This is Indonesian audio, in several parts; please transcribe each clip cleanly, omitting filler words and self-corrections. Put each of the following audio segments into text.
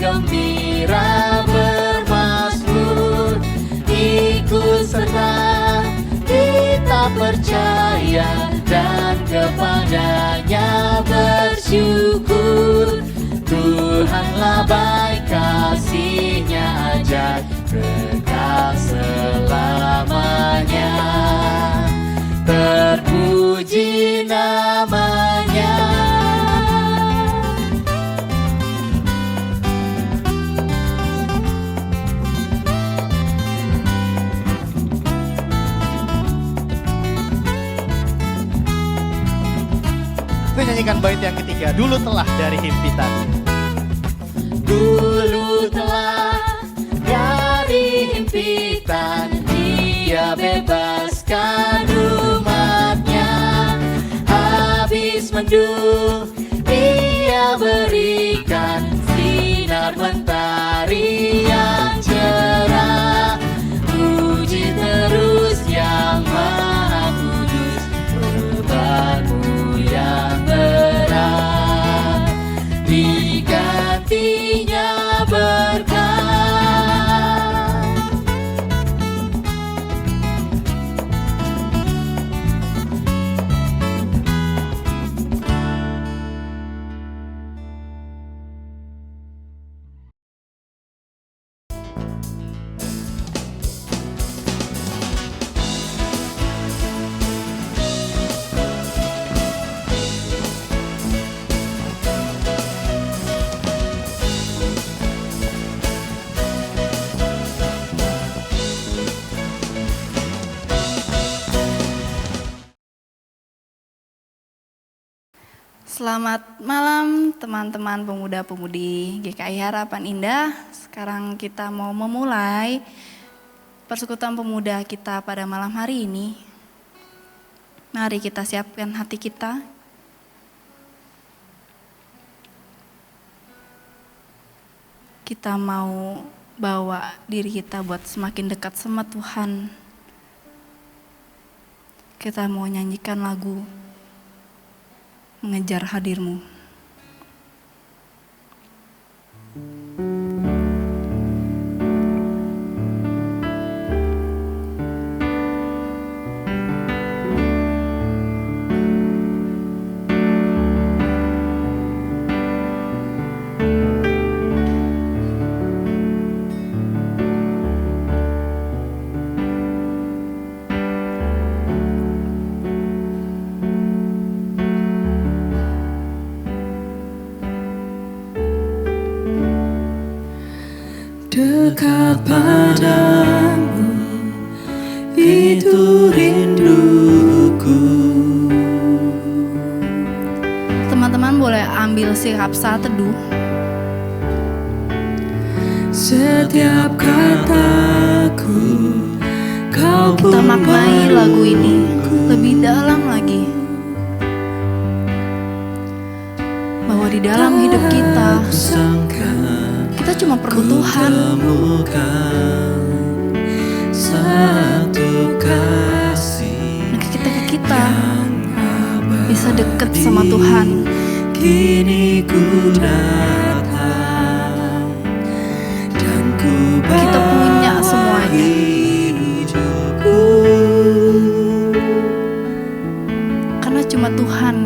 gembira bermazmur, ikut serta kita percaya dan kepadanya bersyukur. Tuhanlah baik, kasih-Nya ajaib kekal selamanya, terpuji namanya. Kita nyanyikan bait yang ketiga, dulu telah dari himpitan. Dulu telah dari himpitan, Dia bebaskan umat-Nya. Habis mendung, Dia berikan sinar mentari yang cerah. Puji terus Yang Maha Kudus, beban-Mu yang berat digantinya berkat. Selamat malam teman-teman pemuda-pemudi GKI Harapan Indah. Sekarang kita mau memulai persekutuan pemuda kita pada malam hari ini. Mari kita siapkan hati kita. Kita mau bawa diri kita buat semakin dekat sama Tuhan. Kita mau nyanyikan lagu Mengejar Hadir-Mu. Dekat padamu, itu rinduku. Teman-teman boleh ambil sikap saat teduh. Setiap kataku, kau Kita maknai lagu ini lebih dalam lagi. Bahwa di dalam hidup kita, kita cuma perlu Tuhan. Satu kasih Dan ketika kita bisa deket sama Tuhan, kini ku datang dan ku kita punya semuanya. hidupku. Karena cuma Tuhan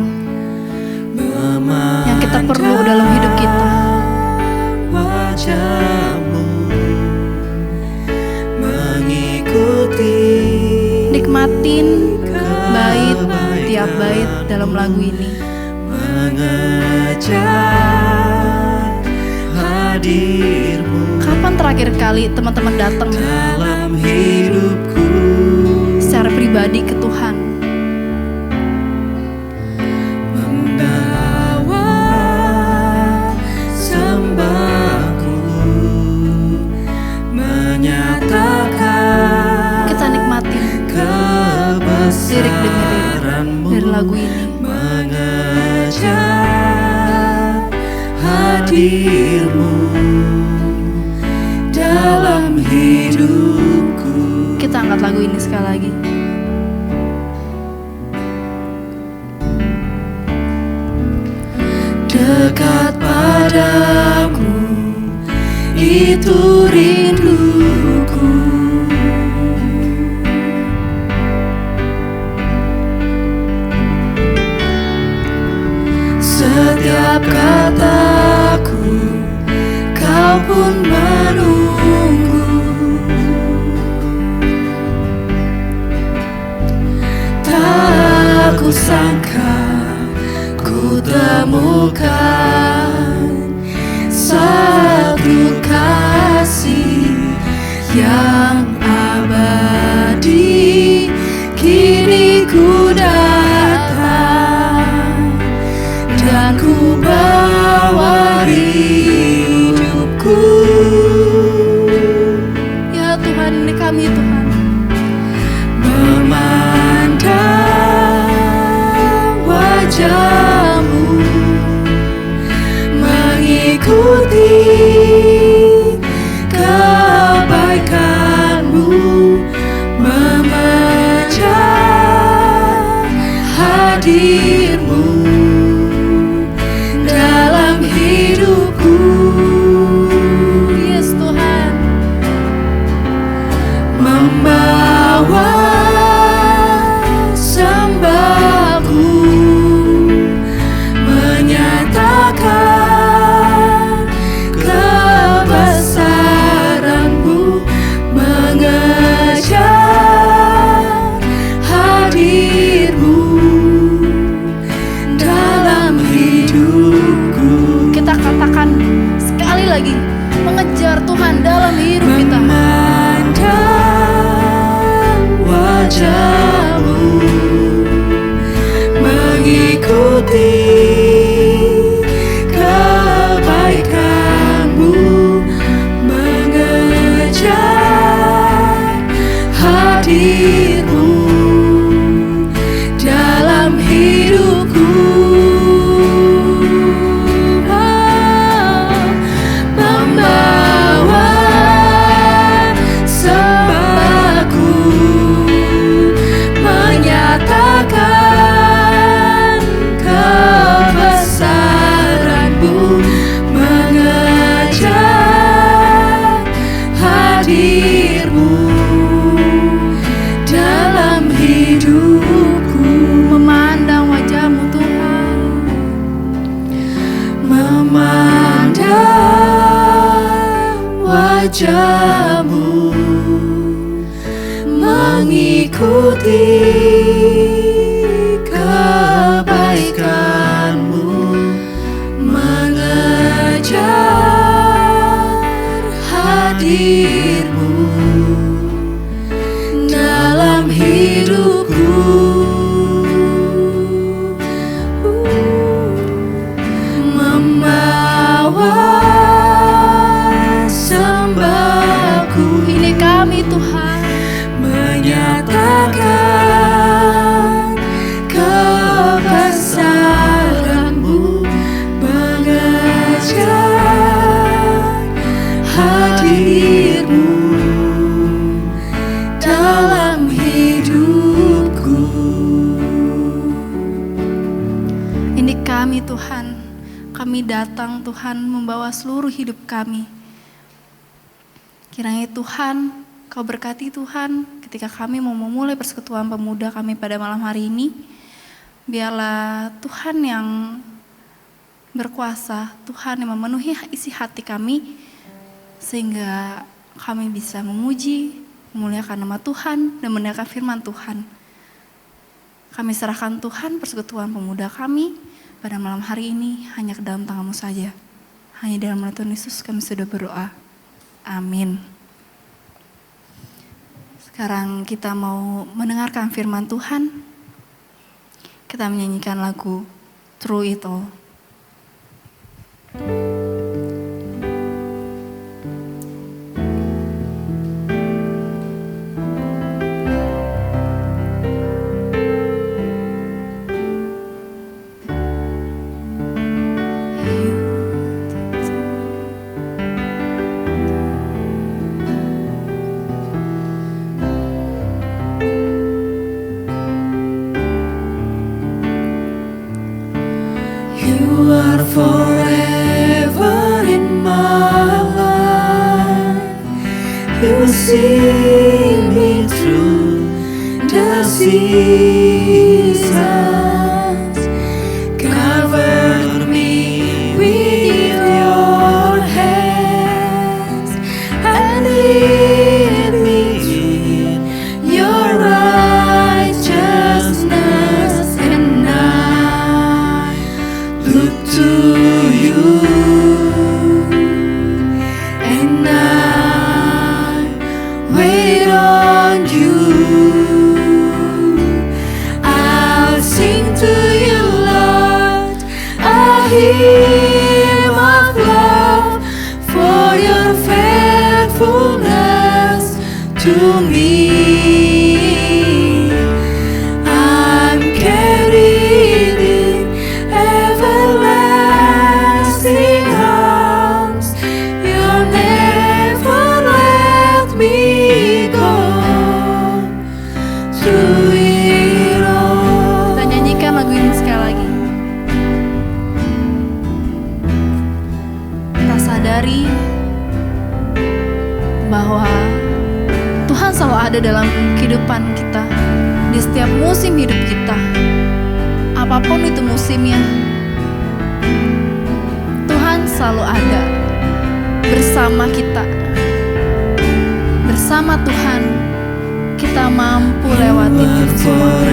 yang kita perlu dalam hidup kita. Wajahmu mengikuti, Nikmatin bait tiap bait dalam lagu ini. mengejar hadir-Mu Kapan terakhir kali teman-teman datang dalam hidupku. secara pribadi ke Tuhan? Membawa sembahku, menyatakan Kita nikmatin lirik demi lirik dari lagu ini. mengejar hadir-Mu dalam hidupku. Kita angkat lagu ini sekali lagi. Dekat padaku, itu rinduku. Setiap kataku kau pun menunggu. Tak kusangka ku temukan satu kasih yang abadi. Kini ku datang dan ku bawa hidupku. Ya Tuhan, ini kami Tuhan. Memandang wajah-Mu, mengikuti kebaikan-Mu, memejar hadir-Mu dalam hidupku. Yes Tuhan. Membawa sembahku, menyatakan kebesaran-Mu, mengejar hadir-Mu dalam hidupku. Kita katakan sekali lagi, mengejar Tuhan dalam hidup kita. Memandang wajah-Mu, mengikuti kebaikan-Mu, mengejar hadir-Mu dalam hidupku. Membawa sembahku, menyatakan kebesaran-Mu, mengejar hadir-Mu dalam hidupku. Memandang wajah-Mu Tuhan. Memandang wajah-Mu, mengikuti kebaikan-Mu, mengejar hadir-Mu dalam hidupku. Membawa sembahku, Ini kami Tuhan. menyatakan kebesaran-Mu, mengejar hadir-Mu dalam hidupku. Ini kami Tuhan. Kami datang Tuhan membawa seluruh hidup kami. Kiranya Tuhan, Kau berkati Tuhan ketika kami mau memulai persekutuan pemuda kami pada malam hari ini. Biarlah Tuhan yang berkuasa, Tuhan yang memenuhi isi hati kami, sehingga kami bisa memuji, memuliakan nama Tuhan, dan mendengarkan firman Tuhan. Kami serahkan Tuhan persekutuan pemuda kami pada malam hari ini hanya ke dalam tangan-Mu saja. Hanya dalam nama Tuhan Yesus kami sudah berdoa. Amin. Sekarang kita mau mendengarkan firman Tuhan. Kita menyanyikan lagu Through It All. You see me through the seasons. Cover me with your hands and lead me in your righteousness, and I look to you, and I wait on you. I'll sing to you, Lord, a hymn of love for your faithfulness to me. I'm carried in everlasting arms. You'll never let me go through it all. Kita nyanyikan lagu ini sekali lagi. Kita sadari bahwa Tuhan selalu ada dalam kehidupan kita, di setiap musim hidup kita. Apapun itu musimnya, Tuhan selalu ada bersama kita. Bersama Tuhan, kita mampu lewati itu semua.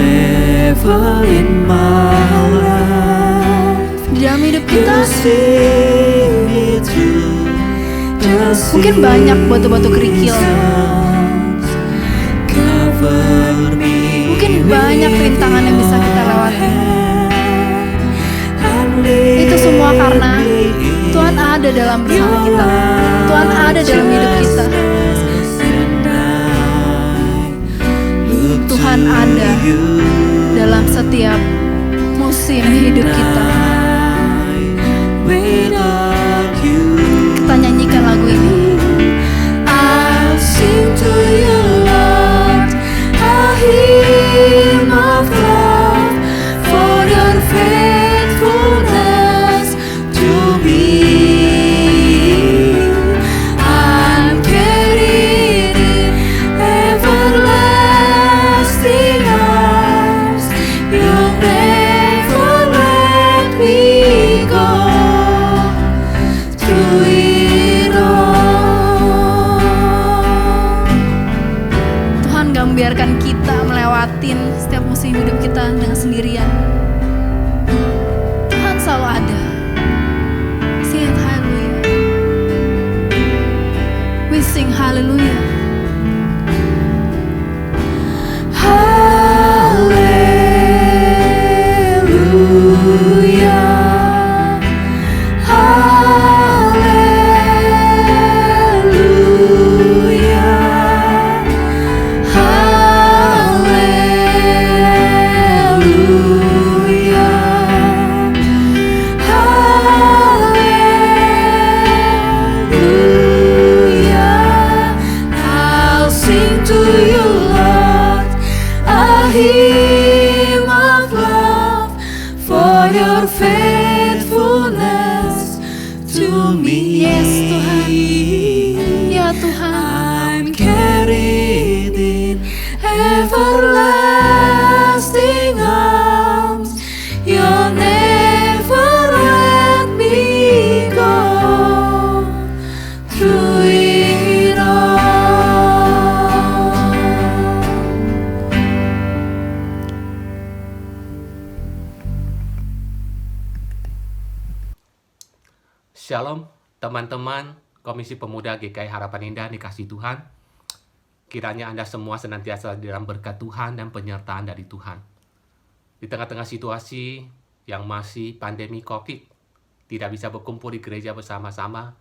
Forever in my life, Di dalam hidup kita, see me through the mungkin banyak batu-batu kerikil, seasons. Cover me mungkin banyak rintangan yang bisa kita lewati. Itu semua karena Tuhan ada dalam bersama kita. Tuhan ada dalam hidup kita. Tuhan ada dalam setiap musim hidup kita. Kita nyanyikan lagu ini. I'll sing to you, Lord, a hymn of love for your faithfulness to me. I'm carried in everlasting arms. You'll never let me go through it all. Tuhan gak membiarkan kita melewatin setiap musim hidup kita dengan sendirian. Tuhan selalu ada. Sing haleluya. We sing haleluya. Hallelujah, hallelujah, hallelujah. I'll sing to you, Lord, a hymn of love for your faithfulness to me. Yes, Tuhan. Ya Tuhan. I'm carried in everlasting arms. You'll never let me go through it all. Shalom teman-teman Komisi Pemuda GKI Harapan Indah dikasih Tuhan. Kiranya Anda semua senantiasa dalam berkat Tuhan dan penyertaan dari Tuhan. Di tengah-tengah situasi yang masih pandemi COVID, tidak bisa berkumpul di gereja bersama-sama,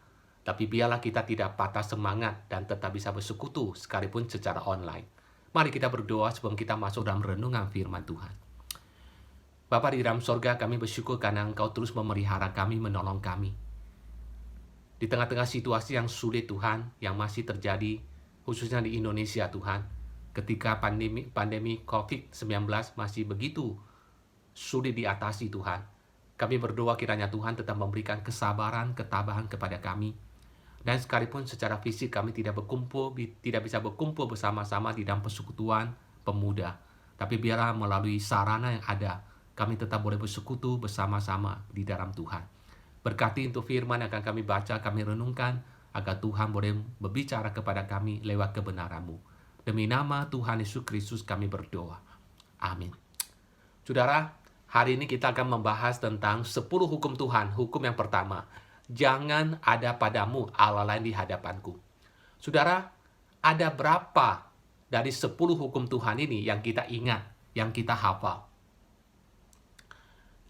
tapi biarlah kita tidak patah semangat dan tetap bisa bersekutu sekalipun secara online. Mari kita berdoa sebelum kita masuk dalam renungan firman Tuhan. Bapa di dalam sorga, kami bersyukur karena Engkau terus memelihara kami, menolong kami. Di tengah-tengah situasi yang sulit Tuhan, yang masih terjadi, khususnya di Indonesia Tuhan, ketika pandemi COVID-19 masih begitu sulit diatasi Tuhan. Kami berdoa kiranya Tuhan tetap memberikan kesabaran, ketabahan kepada kami, Dan sekalipun secara fisik kami tidak bisa berkumpul bersama-sama di dalam persekutuan pemuda, tapi biarlah melalui sarana yang ada, kami tetap boleh bersekutu bersama-sama di dalam Tuhan. Berkati untuk firman yang akan kami baca, kami renungkan, agar Tuhan boleh berbicara kepada kami lewat kebenaran-Mu. Demi nama Tuhan Yesus Kristus kami berdoa. Amin. Saudara, hari ini kita akan membahas tentang 10 hukum Tuhan. Hukum yang pertama, jangan ada padamu Allah lain di hadapanku. Saudara, ada berapa dari 10 hukum Tuhan ini yang kita ingat, yang kita hafal?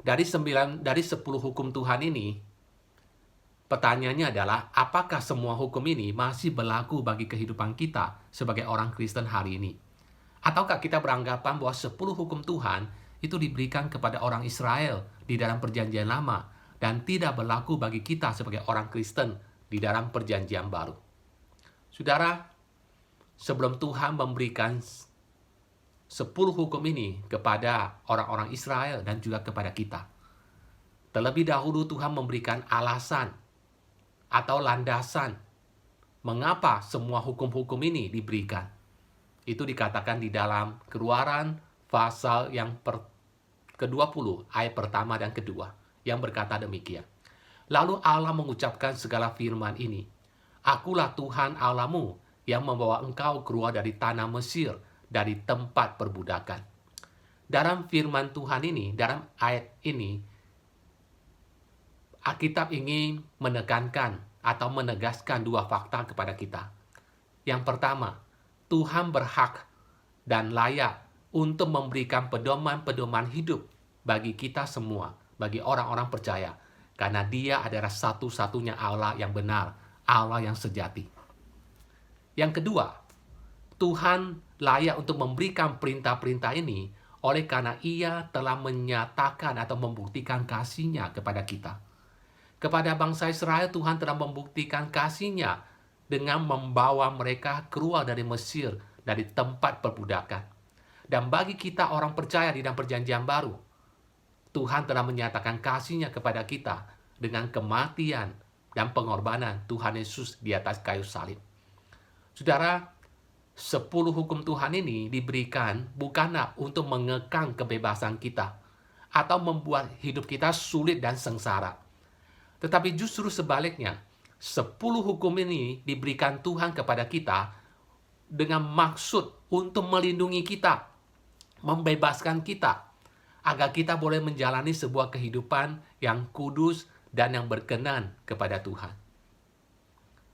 Dari 10 hukum Tuhan ini, pertanyaannya adalah, apakah semua hukum ini masih berlaku bagi kehidupan kita sebagai orang Kristen hari ini? Ataukah kita beranggapan bahwa 10 hukum Tuhan itu diberikan kepada orang Israel di dalam Perjanjian Lama dan tidak berlaku bagi kita sebagai orang Kristen di dalam Perjanjian Baru? Saudara, sebelum Tuhan memberikan 10 hukum ini kepada orang-orang Israel dan juga kepada kita, terlebih dahulu Tuhan memberikan alasan atau landasan mengapa semua hukum-hukum ini diberikan. Itu dikatakan di dalam Keluaran pasal yang ke-20 ayat pertama dan kedua, yang berkata demikian. Lalu Allah mengucapkan segala firman ini, Akulah Tuhan Allahmu yang membawa engkau keluar dari tanah Mesir, dari tempat perbudakan. Dalam firman Tuhan ini, dalam ayat ini, Alkitab ingin menekankan atau menegaskan dua fakta kepada kita. Yang pertama, Tuhan berhak dan layak untuk memberikan pedoman-pedoman hidup bagi kita semua, bagi orang-orang percaya, karena Dia adalah satu-satunya Allah yang benar, Allah yang sejati. Yang kedua, Tuhan layak untuk memberikan perintah-perintah ini oleh karena Ia telah menyatakan atau membuktikan kasih-Nya kepada kita. Kepada bangsa Israel, Tuhan telah membuktikan kasih-Nya dengan membawa mereka keluar dari Mesir, dari tempat perbudakan. Dan bagi kita orang percaya di dalam Perjanjian Baru, Tuhan telah menyatakan kasih-Nya kepada kita dengan kematian dan pengorbanan Tuhan Yesus di atas kayu salib. Saudara, 10 hukum Tuhan ini diberikan bukanlah untuk mengekang kebebasan kita atau membuat hidup kita sulit dan sengsara. Tetapi justru sebaliknya, 10 hukum ini diberikan Tuhan kepada kita dengan maksud untuk melindungi kita, membebaskan kita, agar kita boleh menjalani sebuah kehidupan yang kudus dan yang berkenan kepada Tuhan.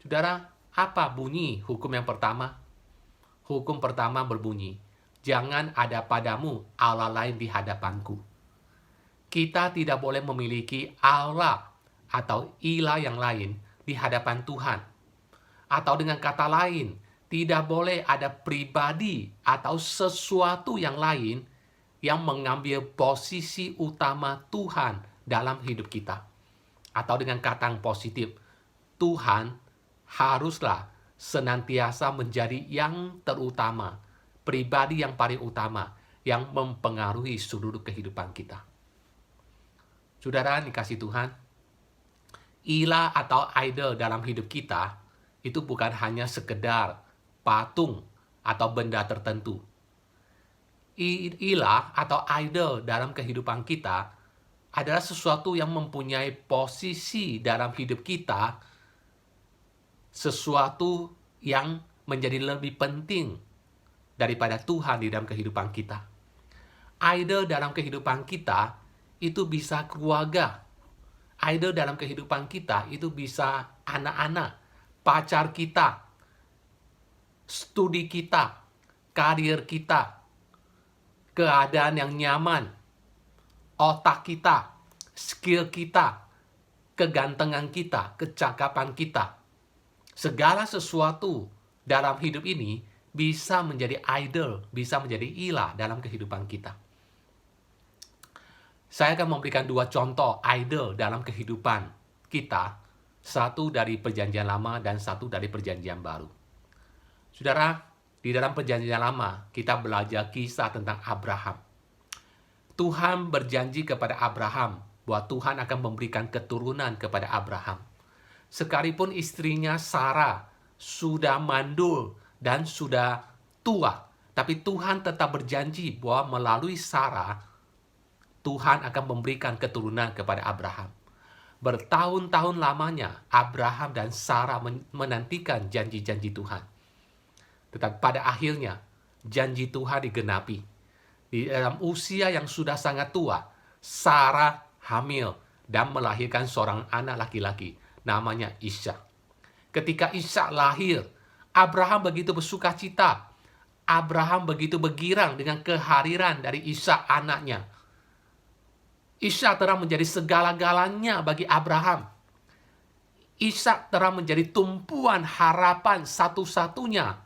Saudara, apa bunyi hukum yang pertama? Hukum pertama berbunyi, jangan ada padamu Allah lain di hadapanku. Kita tidak boleh memiliki Allah atau ilah yang lain di hadapan Tuhan. Atau dengan kata lain, tidak boleh ada pribadi atau sesuatu yang lain yang mengambil posisi utama Tuhan dalam hidup kita. Atau dengan kata yang positif, Tuhan haruslah senantiasa menjadi yang terutama, pribadi yang paling utama, yang mempengaruhi seluruh kehidupan kita. Saudara dikasih Tuhan, ilah atau idol dalam hidup kita itu bukan hanya sekedar patung atau benda tertentu. Ilah atau idol dalam kehidupan kita adalah sesuatu yang mempunyai posisi dalam hidup kita, sesuatu yang menjadi lebih penting daripada Tuhan di dalam kehidupan kita. Idol dalam kehidupan kita itu bisa keluarga. Idol dalam kehidupan kita itu bisa anak-anak, pacar kita, studi kita, karir kita, keadaan yang nyaman, otak kita, skill kita, kegantengan kita, kecakapan kita. Segala sesuatu dalam hidup ini bisa menjadi idol, bisa menjadi ilah dalam kehidupan kita. Saya akan memberikan 2 contoh idol dalam kehidupan kita. Satu dari Perjanjian Lama dan satu dari Perjanjian Baru. Saudara, di dalam Perjanjian Lama kita belajar kisah tentang Abraham. Tuhan berjanji kepada Abraham bahwa Tuhan akan memberikan keturunan kepada Abraham. sekalipun istrinya Sarah sudah mandul dan sudah tua, tapi Tuhan tetap berjanji bahwa melalui Sarah, Tuhan akan memberikan keturunan kepada Abraham. Bertahun-tahun lamanya Abraham dan Sarah menantikan janji-janji Tuhan. Tetapi pada akhirnya janji Tuhan digenapi. Di dalam usia yang sudah sangat tua, Sarah hamil dan melahirkan seorang anak laki-laki namanya Ishak. Ketika Ishak lahir, Abraham begitu bersuka cita. Abraham begitu bergirang dengan kehadiran dari Ishak anaknya. Ishak telah menjadi segala-galanya bagi Abraham. Ishak telah menjadi tumpuan harapan satu-satunya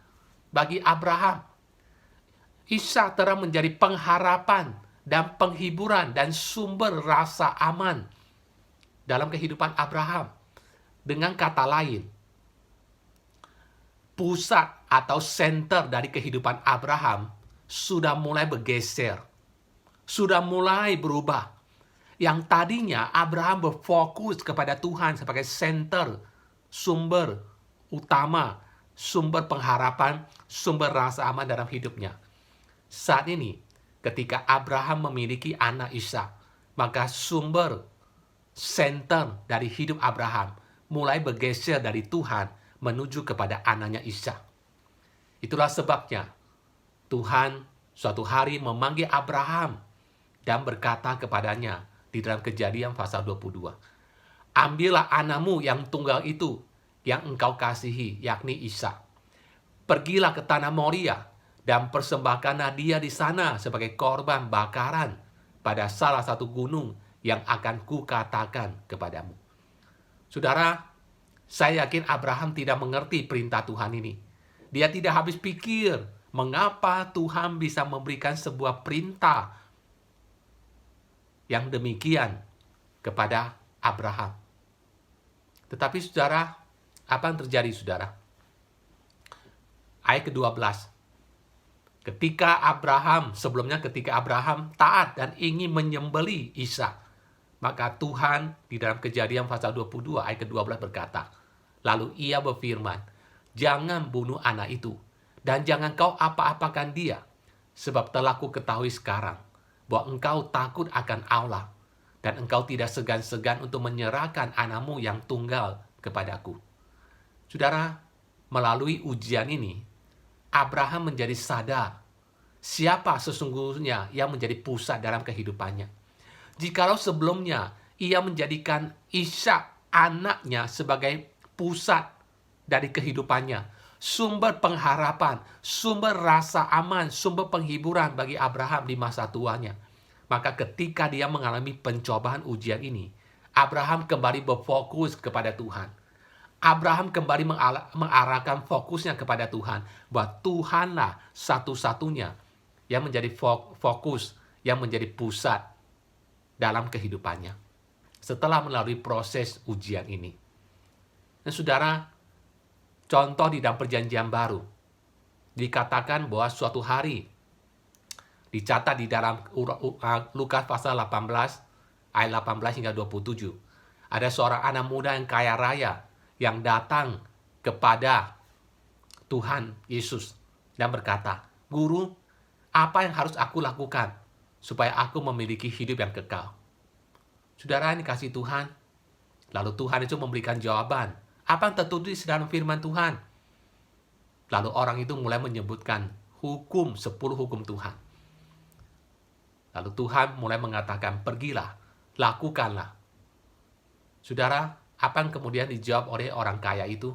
bagi Abraham. Ishak telah menjadi pengharapan dan penghiburan dan sumber rasa aman dalam kehidupan Abraham. Dengan kata lain, pusat atau center dari kehidupan Abraham sudah mulai bergeser, sudah mulai berubah. Yang tadinya Abraham berfokus kepada Tuhan sebagai center, sumber utama, sumber pengharapan, sumber rasa aman dalam hidupnya. Saat ini, ketika Abraham memiliki anak Ishak, maka sumber, center dari hidup Abraham mulai bergeser dari Tuhan menuju kepada anaknya Ishak. Itulah sebabnya Tuhan suatu hari memanggil Abraham dan berkata kepadanya di dalam Kejadian pasal 22. Ambillah anakmu yang tunggal itu yang engkau kasihi, yakni Ishak. Pergilah ke tanah Moria dan persembahkanlah dia di sana sebagai korban bakaran pada salah satu gunung yang akan kukatakan kepadamu. Saudara, saya yakin Abraham tidak mengerti perintah Tuhan ini. Dia tidak habis pikir mengapa Tuhan bisa memberikan sebuah perintah yang demikian kepada Abraham. Tetapi saudara, apa yang terjadi saudara? Ayat ke-12. Ketika Abraham taat dan ingin menyembelih Ishak, maka Tuhan di dalam Kejadian pasal 22 ayat ke-12 berkata, lalu ia berfirman, jangan bunuh anak itu, dan jangan kau apa-apakan dia, sebab telah ku ketahui sekarang bahwa engkau takut akan Allah, dan engkau tidak segan-segan untuk menyerahkan anakmu yang tunggal kepadaku. Saudara, melalui ujian ini, Abraham menjadi sadar siapa sesungguhnya yang menjadi pusat dalam kehidupannya. Jikalau sebelumnya ia menjadikan Ishak anaknya sebagai pusat dari kehidupannya, sumber pengharapan, sumber rasa aman, sumber penghiburan bagi Abraham di masa tuanya. Maka ketika dia mengalami pencobaan ujian ini, Abraham kembali berfokus kepada Tuhan. Abraham kembali mengarahkan fokusnya kepada Tuhan, bahwa Tuhanlah satu-satunya yang menjadi fokus, yang menjadi pusat dalam kehidupannya. Setelah melalui proses ujian ini. Dan saudara, contoh di dalam perjanjian baru, dikatakan bahwa suatu hari, dicatat di dalam Lukas pasal 18, ayat 18 hingga 27. Ada seorang anak muda yang kaya raya, yang datang kepada Tuhan Yesus, dan berkata, Guru, apa yang harus aku lakukan, supaya aku memiliki hidup yang kekal? Saudara, ini kasih Tuhan. Lalu Tuhan itu memberikan jawaban, apa yang tertulis dalam firman Tuhan? Lalu orang itu mulai menyebutkan 10 hukum Tuhan. Lalu Tuhan mulai mengatakan, pergilah, lakukanlah. Saudara, apa yang kemudian dijawab oleh orang kaya itu?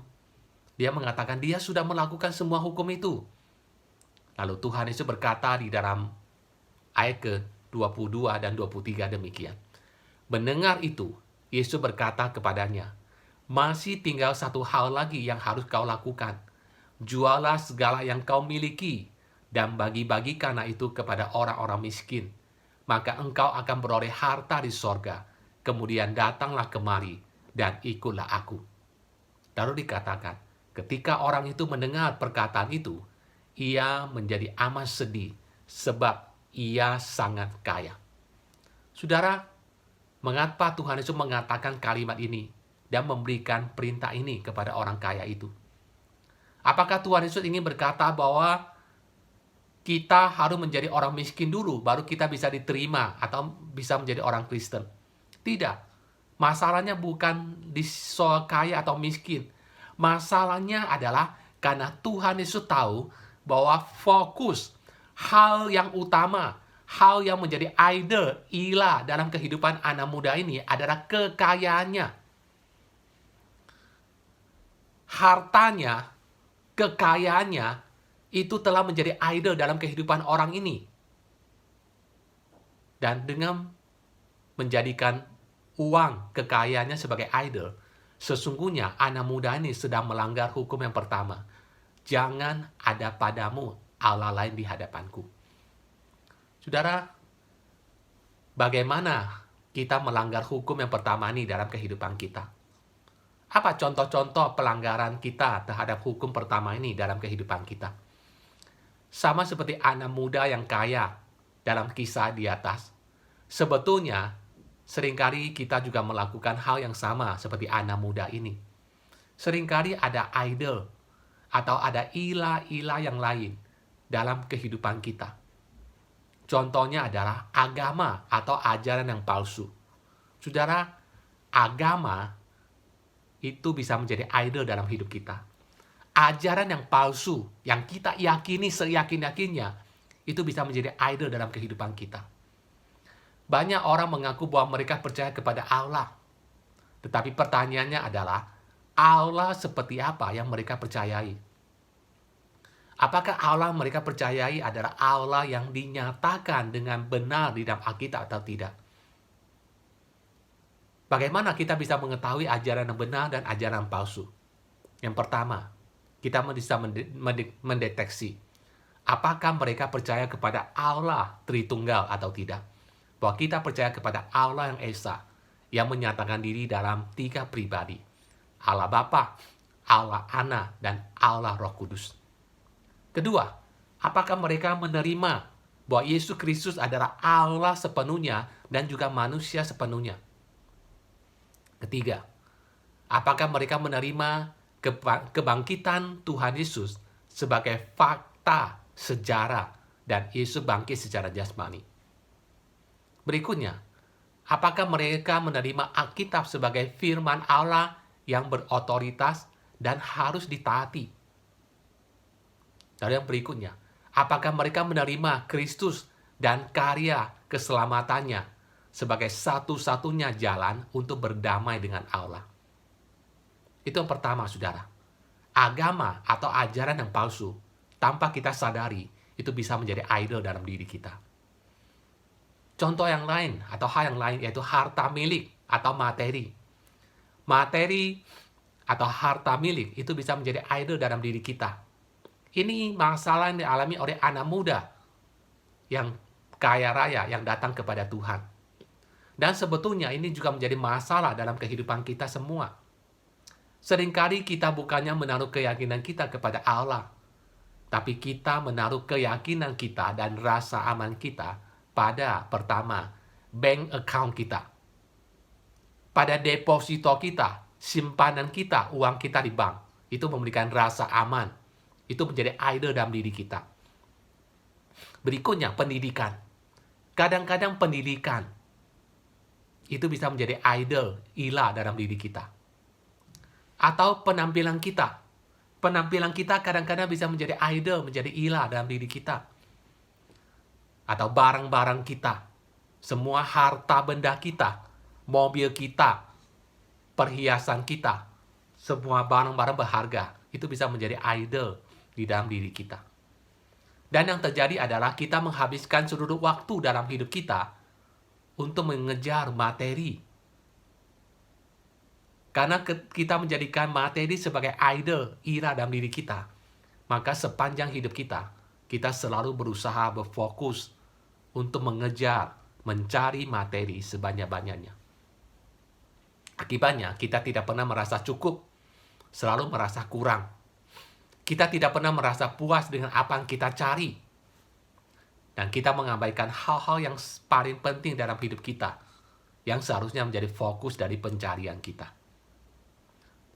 Dia mengatakan dia sudah melakukan semua hukum itu. Lalu Tuhan Yesus berkata di dalam ayat ke-22 dan 23 demikian. Mendengar itu, Yesus berkata kepadanya, masih tinggal satu hal lagi yang harus kau lakukan. Jualah segala yang kau miliki dan bagi-bagikanlah itu kepada orang-orang miskin. Maka engkau akan beroleh harta di sorga. Kemudian datanglah kemari dan ikutlah aku. Lalu dikatakan, ketika orang itu mendengar perkataan itu, ia menjadi amat sedih sebab ia sangat kaya. Saudara, mengapa Tuhan Yesus mengatakan kalimat ini? dan memberikan perintah ini kepada orang kaya itu? Apakah Tuhan Yesus ingin berkata bahwa kita harus menjadi orang miskin dulu, baru kita bisa diterima atau bisa menjadi orang Kristen? Tidak. Masalahnya bukan di soal kaya atau miskin. Masalahnya adalah karena Tuhan Yesus tahu bahwa fokus, hal yang utama, hal yang menjadi idol, ilah dalam kehidupan anak muda ini adalah kekayaannya. Hartanya, kekayaannya, itu telah menjadi idol dalam kehidupan orang ini. Dan dengan menjadikan uang kekayaannya sebagai idol, sesungguhnya anak muda ini sedang melanggar hukum yang pertama. Jangan ada padamu Allah lain di hadapanku. Saudara, bagaimana kita melanggar hukum yang pertama ini dalam kehidupan kita? Apa contoh-contoh pelanggaran kita terhadap hukum pertama ini dalam kehidupan kita? Sama seperti anak muda yang kaya dalam kisah di atas. Sebetulnya, seringkali kita juga melakukan hal yang sama seperti anak muda ini. Seringkali ada idol atau ada ilah-ilah yang lain dalam kehidupan kita. Contohnya adalah agama atau ajaran yang palsu. Saudara, agama itu bisa menjadi idol dalam hidup kita. Ajaran yang palsu, yang kita yakini seyakin-yakinnya, itu bisa menjadi idol dalam kehidupan kita. Banyak orang mengaku bahwa mereka percaya kepada Allah. Tetapi pertanyaannya adalah, Allah seperti apa yang mereka percayai? Apakah Allah mereka percayai adalah Allah yang dinyatakan dengan benar di dalam Alkitab atau tidak? Bagaimana kita bisa mengetahui ajaran yang benar dan ajaran palsu? Yang pertama, kita bisa mendeteksi apakah mereka percaya kepada Allah Tritunggal atau tidak. Bahwa kita percaya kepada Allah yang Esa, yang menyatakan diri dalam 3 pribadi. Allah Bapa, Allah Anak, dan Allah Roh Kudus. Kedua, apakah mereka menerima bahwa Yesus Kristus adalah Allah sepenuhnya dan juga manusia sepenuhnya? Ketiga, apakah mereka menerima kebangkitan Tuhan Yesus sebagai fakta sejarah dan Yesus bangkit secara jasmani? Berikutnya, apakah mereka menerima Alkitab sebagai firman Allah yang berotoritas dan harus ditaati? Lalu yang berikutnya, apakah mereka menerima Kristus dan karya keselamatannya sebagai satu-satunya jalan untuk berdamai dengan Allah? Itu yang pertama, saudara. Agama atau ajaran yang palsu, tanpa kita sadari, itu bisa menjadi idol dalam diri kita. Contoh yang lain atau hal yang lain yaitu harta milik atau materi. Materi atau harta milik itu bisa menjadi idol dalam diri kita. Ini masalah yang dialami oleh anak muda yang kaya raya yang datang kepada Tuhan. Dan sebetulnya ini juga menjadi masalah dalam kehidupan kita semua. Seringkali kita bukannya menaruh keyakinan kita kepada Allah, tapi kita menaruh keyakinan kita dan rasa aman kita pada pertama, bank account kita. Pada deposito kita, simpanan kita, uang kita di bank. Itu memberikan rasa aman. Itu menjadi idol dalam diri kita. Berikutnya, pendidikan. Kadang-kadang pendidikan itu bisa menjadi idol, ilah dalam diri kita. Atau penampilan kita. Penampilan kita kadang-kadang bisa menjadi idol, menjadi ilah dalam diri kita. Atau barang-barang kita, semua harta benda kita, mobil kita, perhiasan kita, semua barang-barang berharga, itu bisa menjadi idol di dalam diri kita. Dan yang terjadi adalah kita menghabiskan seluruh waktu dalam hidup kita untuk mengejar materi. Karena kita menjadikan materi sebagai idol, ira dalam diri kita, maka sepanjang hidup kita selalu berusaha berfokus untuk mengejar, mencari materi sebanyak-banyaknya. Akibatnya, kita tidak pernah merasa cukup, selalu merasa kurang. Kita tidak pernah merasa puas dengan apa yang kita cari. Dan kita mengabaikan hal-hal yang paling penting dalam hidup kita, yang seharusnya menjadi fokus dari pencarian kita.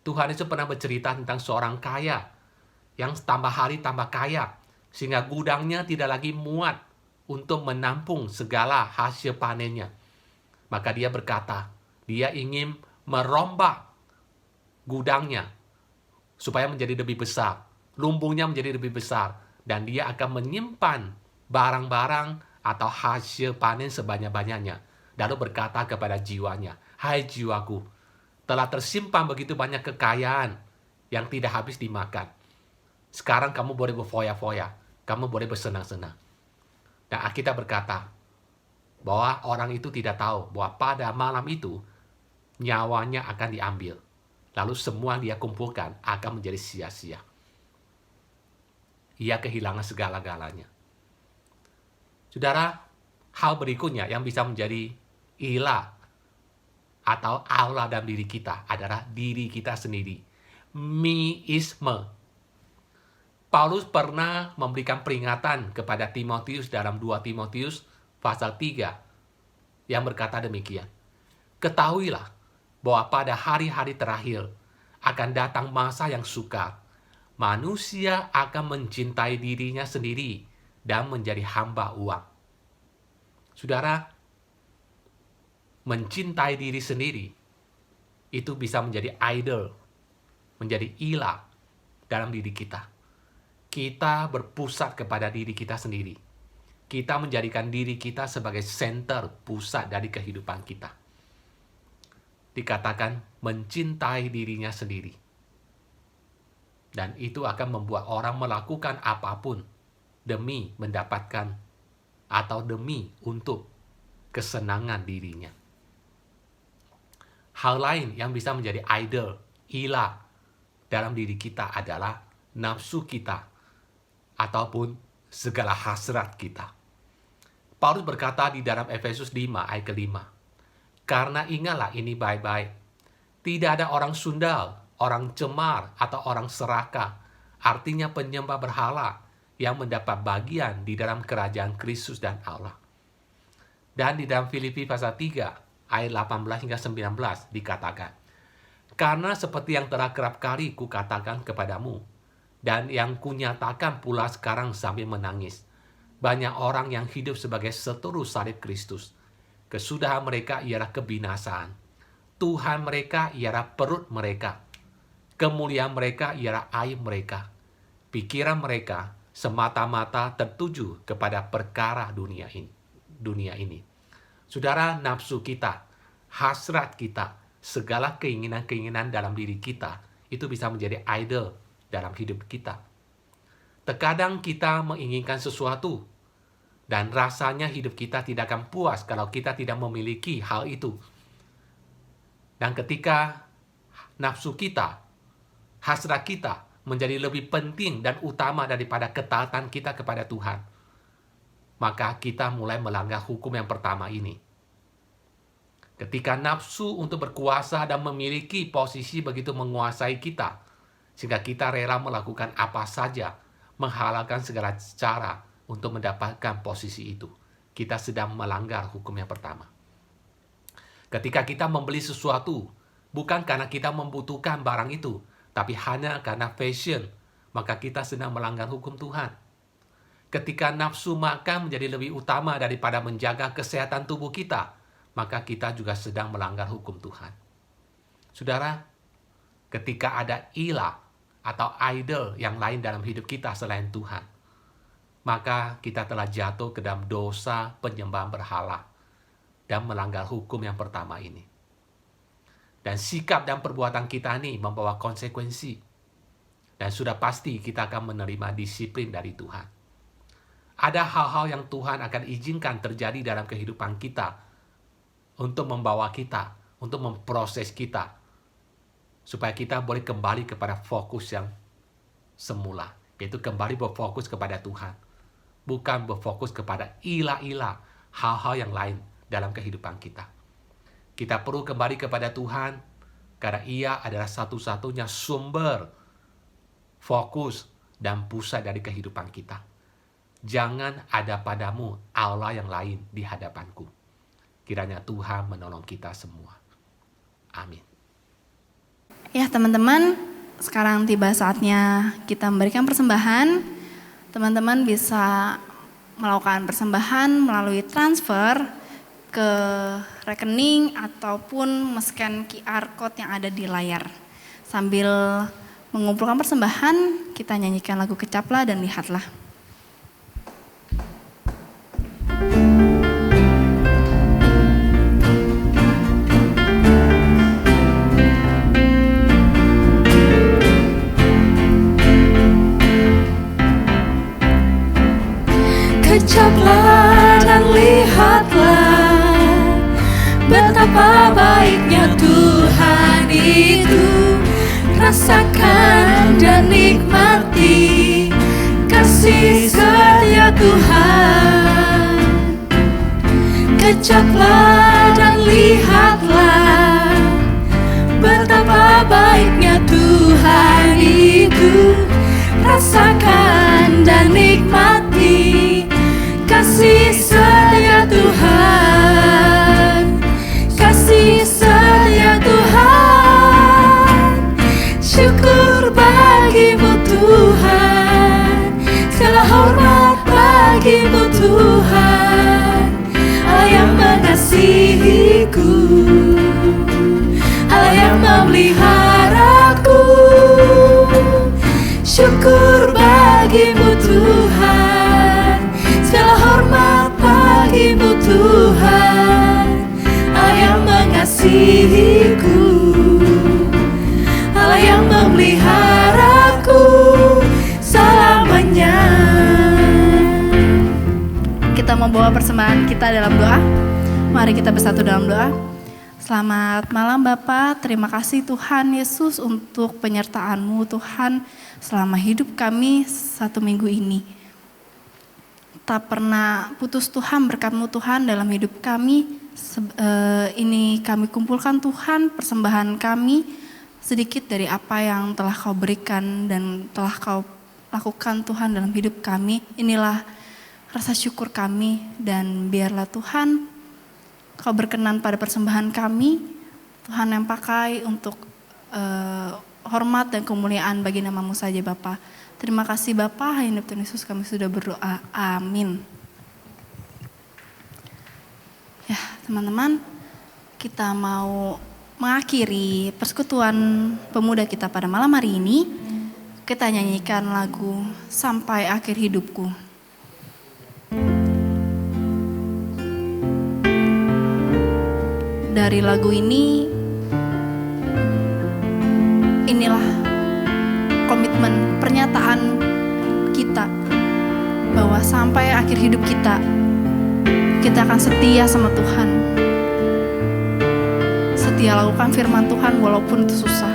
Tuhan Yesus pernah bercerita tentang seorang kaya yang tambah hari tambah kaya, sehingga gudangnya tidak lagi muat untuk menampung segala hasil panennya. Maka dia berkata, dia ingin merombak gudangnya supaya menjadi lebih besar, lumbungnya menjadi lebih besar, dan dia akan menyimpan barang-barang atau hasil panen sebanyak-banyaknya. Lalu berkata kepada jiwanya, hai jiwaku, telah tersimpan begitu banyak kekayaan yang tidak habis dimakan. Sekarang kamu boleh berfoya-foya, kamu boleh bersenang-senang. Dan Alkitab berkata bahwa orang itu tidak tahu bahwa pada malam itu nyawanya akan diambil. Lalu semua dia kumpulkan akan menjadi sia-sia. Ia kehilangan segala-galanya. Saudara, hal berikutnya yang bisa menjadi ilah atau Allah dalam diri kita adalah diri kita sendiri. Meisme. Paulus pernah memberikan peringatan kepada Timotius dalam 2 Timotius pasal 3 yang berkata demikian. Ketahuilah bahwa pada hari-hari terakhir akan datang masa yang sukar. Manusia akan mencintai dirinya sendiri dan menjadi hamba uang. Saudara, mencintai diri sendiri itu bisa menjadi idol, menjadi ilah dalam diri kita. Kita berpusat kepada diri kita sendiri. Kita menjadikan diri kita sebagai center, pusat dari kehidupan kita. Dikatakan mencintai dirinya sendiri. Dan itu akan membuat orang melakukan apapun demi mendapatkan atau demi untuk kesenangan dirinya. Hal lain yang bisa menjadi idol, ilah dalam diri kita adalah nafsu kita ataupun segala hasrat kita. Paulus berkata di dalam Efesus 5 ayat ke-5, karena ingatlah ini baik-baik, tidak ada orang sundal, orang cemar, atau orang serakah, artinya penyembah berhala, yang mendapat bagian di dalam kerajaan Kristus dan Allah. Dan di dalam Filipi pasal 3 ayat 18 hingga 19 dikatakan, karena seperti yang telah kerap kali kukatakan kepadamu, dan yang kunyatakan pula sekarang sambil menangis, banyak orang yang hidup sebagai seteru salib Kristus. Kesudahan mereka ialah kebinasaan. Tuhan mereka ialah perut mereka. Kemuliaan mereka ialah aib mereka. Pikiran mereka semata-mata tertuju kepada perkara dunia ini. Saudara, nafsu kita, hasrat kita, segala keinginan-keinginan dalam diri kita, itu bisa menjadi idol dalam hidup kita. Terkadang kita menginginkan sesuatu, dan rasanya hidup kita tidak akan puas kalau kita tidak memiliki hal itu. Dan ketika nafsu kita, hasrat kita menjadi lebih penting dan utama daripada ketaatan kita kepada Tuhan, maka kita mulai melanggar hukum yang pertama ini. Ketika nafsu untuk berkuasa dan memiliki posisi begitu menguasai kita, sehingga kita rela melakukan apa saja, menghalalkan segala cara untuk mendapatkan posisi itu, kita sedang melanggar hukum yang pertama. Ketika kita membeli sesuatu, bukan karena kita membutuhkan barang itu, tapi hanya karena fashion, maka kita sedang melanggar hukum Tuhan. Ketika nafsu makan menjadi lebih utama daripada menjaga kesehatan tubuh kita, maka kita juga sedang melanggar hukum Tuhan. Saudara, ketika ada ilah atau idol yang lain dalam hidup kita selain Tuhan, maka kita telah jatuh ke dalam dosa penyembahan berhala dan melanggar hukum yang pertama ini. Dan sikap dan perbuatan kita ini membawa konsekuensi. Dan sudah pasti kita akan menerima disiplin dari Tuhan. Ada hal-hal yang Tuhan akan izinkan terjadi dalam kehidupan kita untuk membawa kita, untuk memproses kita, supaya kita boleh kembali kepada fokus yang semula, yaitu kembali berfokus kepada Tuhan, bukan berfokus kepada ilah-ilah, hal-hal yang lain dalam kehidupan kita. Kita perlu kembali kepada Tuhan, karena Ia adalah satu-satunya sumber, fokus, dan pusat dari kehidupan kita. Jangan ada padamu Allah yang lain di hadapanku. Kiranya Tuhan menolong kita semua. Amin. Ya teman-teman, sekarang tiba saatnya kita memberikan persembahan. Teman-teman bisa melakukan persembahan melalui transfer ke rekening ataupun men-scan QR code yang ada di layar. Sambil mengumpulkan persembahan, kita nyanyikan lagu Kecaplah dan Lihatlah. Kecaplah dan lihatlah betapa baiknya Tuhan itu. Rasakan dan nikmati kasih setia Tuhan. Kecaplah dan lihatlah betapa baiknya Tuhan itu. Rasakan dan nikmati kasih setia Tuhan. Kasih setia Tuhan. Syukur bagimu Tuhan. Segala hormat bagimu Tuhan. Allah yang mengasihiku, Allah yang memeliharaku. Syukur bagimu Tuhan. Segala hormat bagimu Tuhan. Allah yang mengasihiku, Allah yang memeliharaku selamanya. Kita membawa persembahan kita dalam doa. Mari kita bersatu dalam doa. Selamat malam Bapa, terima kasih Tuhan Yesus untuk penyertaan-Mu Tuhan selama hidup kami 1 minggu ini. Tak pernah putus Tuhan berkat-Mu Tuhan dalam hidup kami. Ini kami kumpulkan Tuhan persembahan kami sedikit dari apa yang telah Kau berikan dan telah Kau lakukan Tuhan dalam hidup kami. Inilah rasa syukur kami dan biarlah Tuhan Kau berkenan pada persembahan kami, Tuhan yang pakai untuk hormat dan kemuliaan bagi nama-Mu saja Bapa. Terima kasih Bapa, hanya Tuhan Yesus kami sudah berdoa, amin. Ya teman-teman, kita mau mengakhiri persekutuan pemuda kita pada malam hari ini. Kita nyanyikan lagu Sampai Akhir Hidupku. Dari lagu ini, inilah komitmen pernyataan kita bahwa sampai akhir hidup kita akan setia sama Tuhan. Setia lakukan firman Tuhan walaupun itu susah.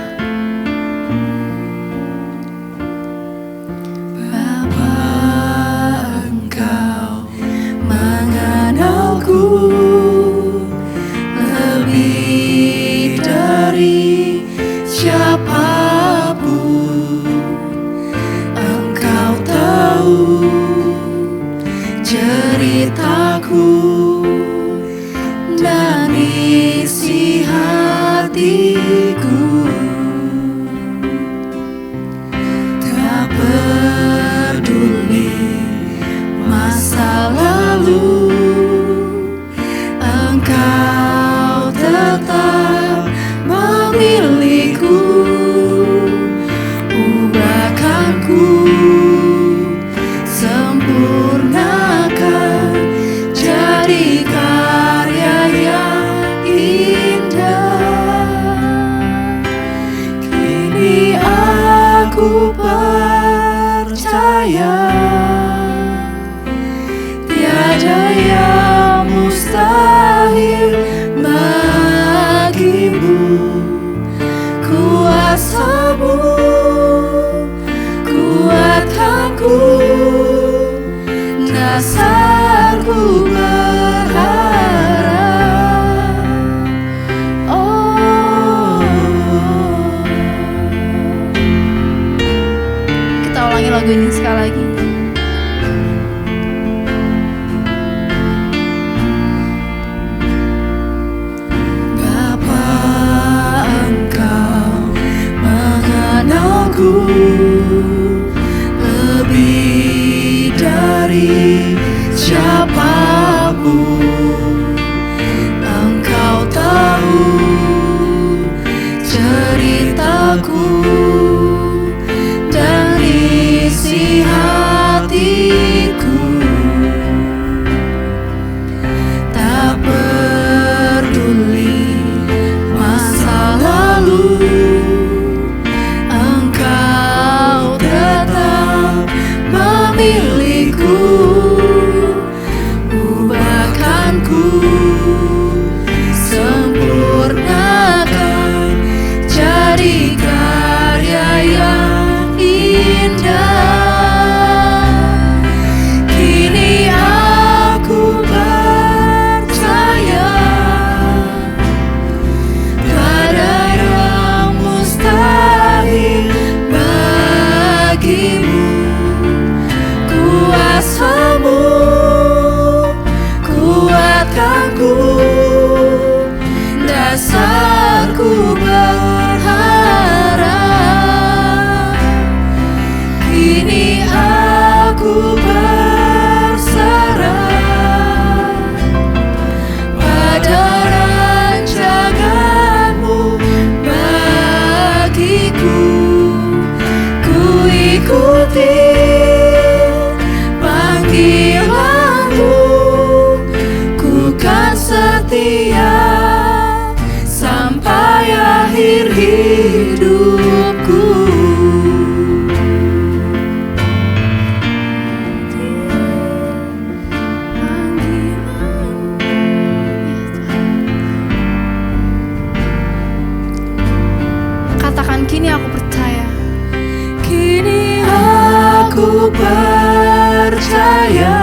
Bapa, Engkau mengenalku lebih dari siapapun. Engkau tahu ceritaku dan isi hatiku. Tak peduli masa lalu, Engkau tetap memilihku. Ubahkanku, sempurnakan jadi karya yang indah. Kini aku percaya tiada yang mustahil bagimu. Kuasa-Mu kuatkanku, dasarku berharap. Oh, Kita ulangi lagu ini sekali lagi. Bapa, Engkau hati siapapun. Engkau tahu ceritaku dan isi hatiku. Tak peduli masa lalu, Engkau tetap memilihku. Ubahkanku, sempurnakan, jadi karya yang indah. Kini aku percaya tiada yang mustahil bagimu. Kuasamu kuatkanku, dasarku berharap. Kini aku berserah pada rancanganmu bagiku. Ku ikuti panggilanmu, ku kan setia sampai akhir hidupku. Katakan kini aku percaya. Kini aku percaya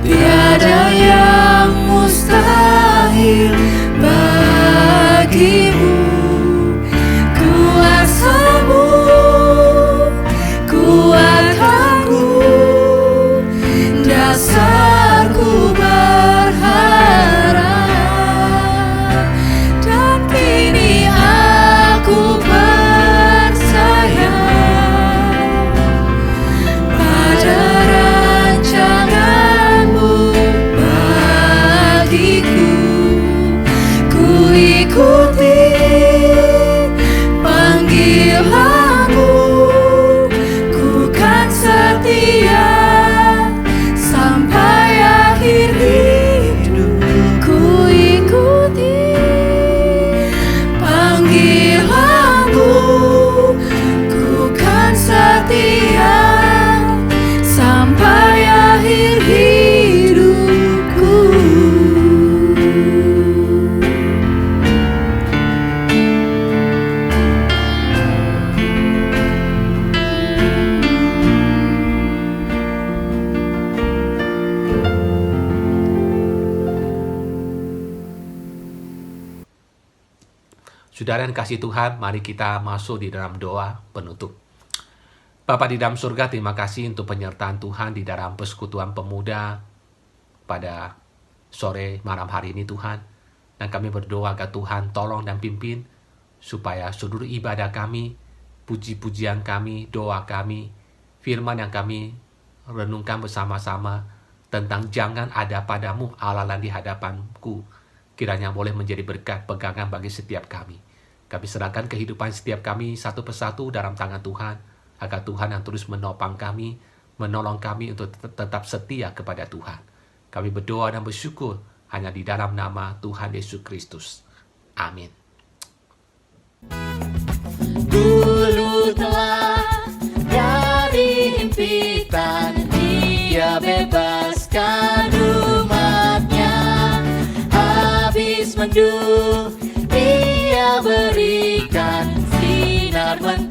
tiada yang mustahil bagimu. Kuasamu kuatkanku, dasarku berharap. Dan kini aku percaya pada rancanganmu bagiku. Ku ikuti panggilanmu, ku kan setia sampai akhir hidup. Ku ikuti panggilanmu, ku kan setia sampai akhir hidupku. Saudara yang kasih Tuhan, mari kita masuk di dalam doa penutup. Bapa di dalam surga, terima kasih untuk penyertaan Tuhan di dalam persekutuan pemuda pada sore malam hari ini Tuhan. Dan kami berdoa agar Tuhan tolong dan pimpin supaya seluruh ibadah kami, puji-pujian kami, doa kami, firman yang kami renungkan bersama-sama tentang jangan ada padamu Allah di hadapanku, kiranya boleh menjadi berkat pegangan bagi setiap kami. Kami serahkan kehidupan setiap kami satu persatu dalam tangan Tuhan, agar Tuhan yang terus menopang kami, menolong kami untuk tetap setia kepada Tuhan. Kami berdoa dan bersyukur hanya di dalam nama Tuhan Yesus Kristus. Amin. Dulu telah dari himpitan, Dia bebaskan umatnya. Habis mendung, Dia berikan sinar mentari.